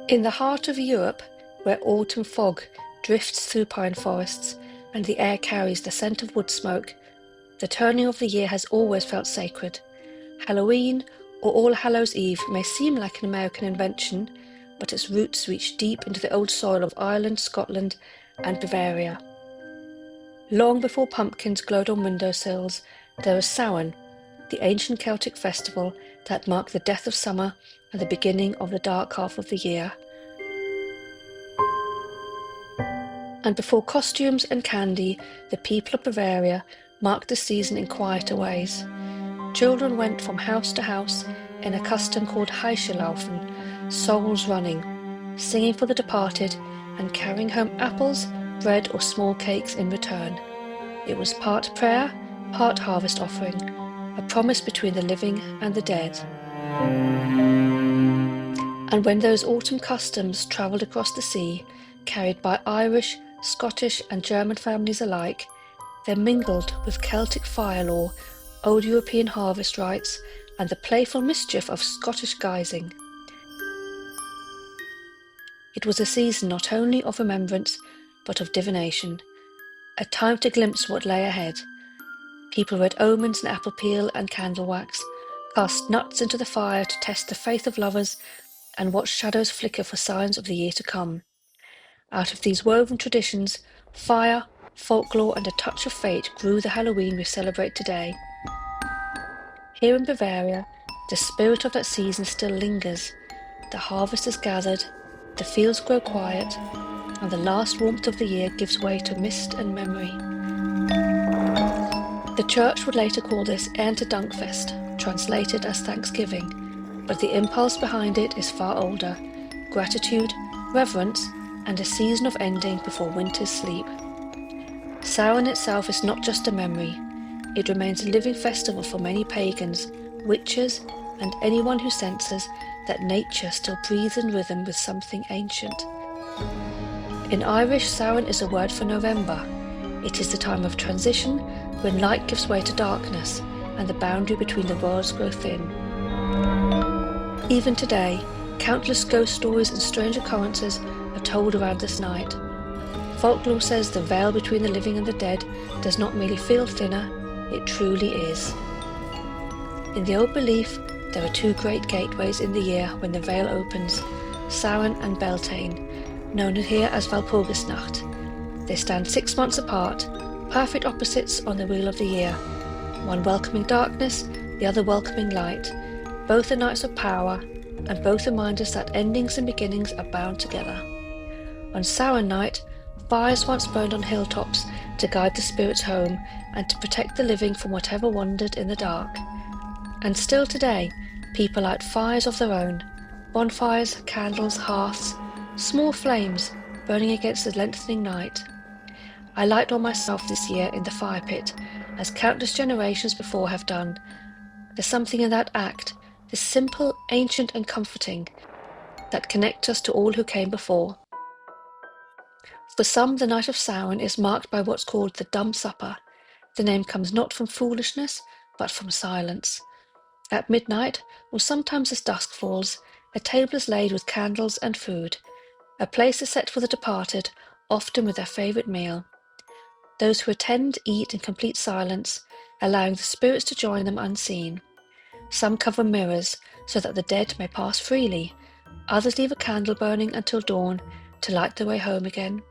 In the heart of Europe, where autumn fog drifts through pine forests and the air carries the scent of wood smoke, the turning of the year has always felt sacred. Halloween or All Hallows Eve may seem like an American invention, but its roots reach deep into the old soil of Ireland, Scotland, and Bavaria. Long before pumpkins glowed on windowsills, there was Samhain, the ancient Celtic festival that marked the death of summer and the beginning of the dark half of the year. And before costumes and candy, the people of Bavaria marked the season in quieter ways. Children went from house to house in a custom called Heischelaufen, souls running, singing for the departed and carrying home apples, bread or small cakes in return. It was part prayer, part harvest offering, a promise between the living and the dead. And when those autumn customs travelled across the sea, carried by Irish, Scottish and German families alike, they mingled with Celtic fire lore, old European harvest rites, and the playful mischief of Scottish guising. It was a season not only of remembrance, but of divination, a time to glimpse what lay ahead. People read omens in apple peel and candle wax, cast nuts into the fire to test the faith of lovers, and watched shadows flicker for signs of the year to come. Out of these woven traditions, fire, folklore and a touch of fate grew the Halloween we celebrate today. Here in Bavaria, the spirit of that season still lingers. The harvest is gathered, the fields grow quiet, and the last warmth of the year gives way to mist and memory. The church would later call this Erntedankfest, translated as Thanksgiving, but the impulse behind it is far older: gratitude, reverence, and a season of ending before winter's sleep. Samhain itself is not just a memory. It remains a living festival for many pagans, witches, and anyone who senses that nature still breathes in rhythm with something ancient. In Irish, Samhain is a word for November. It is the time of transition, when light gives way to darkness, and the boundary between the worlds grow thin. Even today, countless ghost stories and strange occurrences are told around this night. Folklore says the veil between the living and the dead does not merely feel thinner, it truly is. In the old belief, there are two great gateways in the year when the veil opens, Samhain and Beltane, known here as Walpurgisnacht. They stand 6 months apart, perfect opposites on the wheel of the year, one welcoming darkness, the other welcoming light. Both are nights of power, and both remind us that endings and beginnings are bound together. On Samhain night, fires once burned on hilltops to guide the spirits home and to protect the living from whatever wandered in the dark. And still today, people light fires of their own, bonfires, candles, hearths, small flames burning against the lengthening night. I light one myself this year in the fire pit, as countless generations before have done. There's something in that act, this simple, ancient and comforting, that connects us to all who came before. For some, the night of Samhain is marked by what's called the dumb supper. The name comes not from foolishness, but from silence. At midnight, or sometimes as dusk falls, a table is laid with candles and food. A place is set for the departed, often with their favourite meal. Those who attend eat in complete silence, allowing the spirits to join them unseen. Some cover mirrors so that the dead may pass freely. Others leave a candle burning until dawn to light their way home again.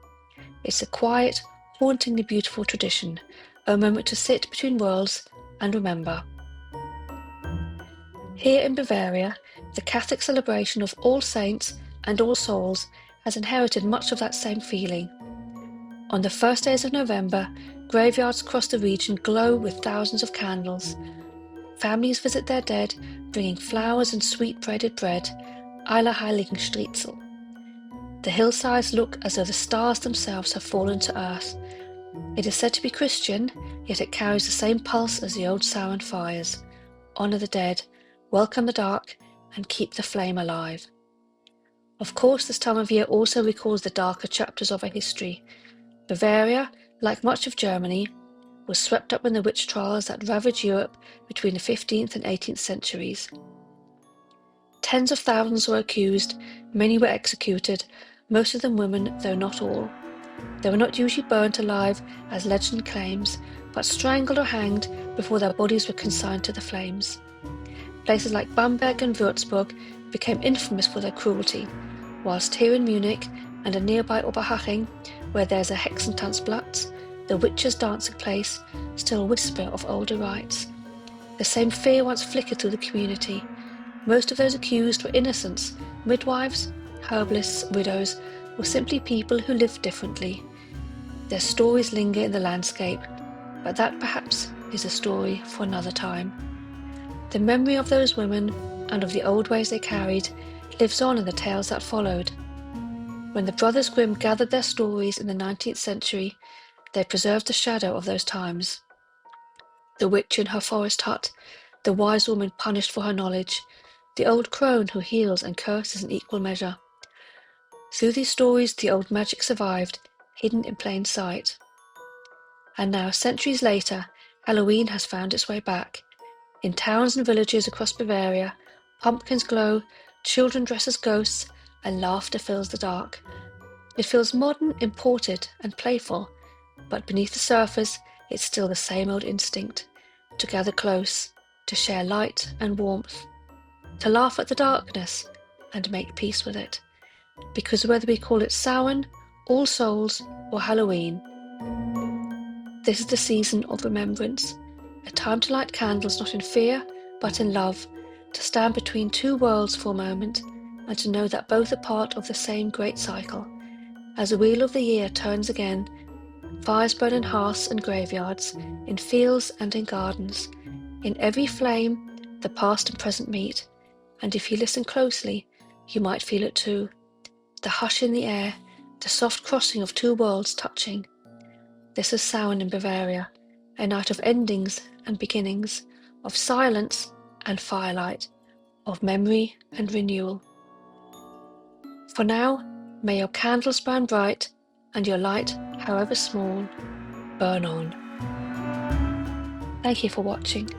It's a quiet, hauntingly beautiful tradition, a moment to sit between worlds and remember. Here in Bavaria, the Catholic celebration of All Saints and All Souls has inherited much of that same feeling. On the first days of November, graveyards across the region glow with thousands of candles. Families visit their dead, bringing flowers and sweet braided bread, Allerheiligen Striezel. The hillsides look as though the stars themselves have fallen to earth. It is said to be Christian, yet it carries the same pulse as the old Samhain fires. Honour the dead, welcome the dark, and keep the flame alive. Of course, this time of year also recalls the darker chapters of our history. Bavaria, like much of Germany, was swept up in the witch trials that ravaged Europe between the 15th and 18th centuries. Tens of thousands were accused, many were executed, most of them women, though not all. They were not usually burnt alive, as legend claims, but strangled or hanged before their bodies were consigned to the flames. Places like Bamberg and Würzburg became infamous for their cruelty, whilst here in Munich and a nearby Oberhaching, where there's a Hexentanzplatz, the witches' dancing place, still whisper of older rites. The same fear once flickered through the community. Most of those accused were innocents, midwives, herbalists, widows, or simply people who lived differently. Their stories linger in the landscape, but that perhaps is a story for another time. The memory of those women and of the old ways they carried lives on in the tales that followed. When the Brothers Grimm gathered their stories in the 19th century, they preserved the shadow of those times. The witch in her forest hut, the wise woman punished for her knowledge, the old crone who heals and curses in equal measure. Through these stories, the old magic survived, hidden in plain sight. And now, centuries later, Halloween has found its way back. In towns and villages across Bavaria, pumpkins glow, children dress as ghosts, and laughter fills the dark. It feels modern, imported, and playful, but beneath the surface, it's still the same old instinct, to gather close, to share light and warmth, to laugh at the darkness and make peace with it. Because whether we call it Samhain, All Souls, or Halloween, this is the season of remembrance, a time to light candles not in fear, but in love, to stand between two worlds for a moment, and to know that both are part of the same great cycle. As the wheel of the year turns again, fires burn in hearths and graveyards, in fields and in gardens. In every flame, the past and present meet, and if you listen closely, you might feel it too. The hush in the air, the soft crossing of two worlds touching. This is Samhain in Bavaria, a night of endings and beginnings, of silence and firelight, of memory and renewal. For now, may your candles burn bright, and your light, however small, burn on. Thank you for watching.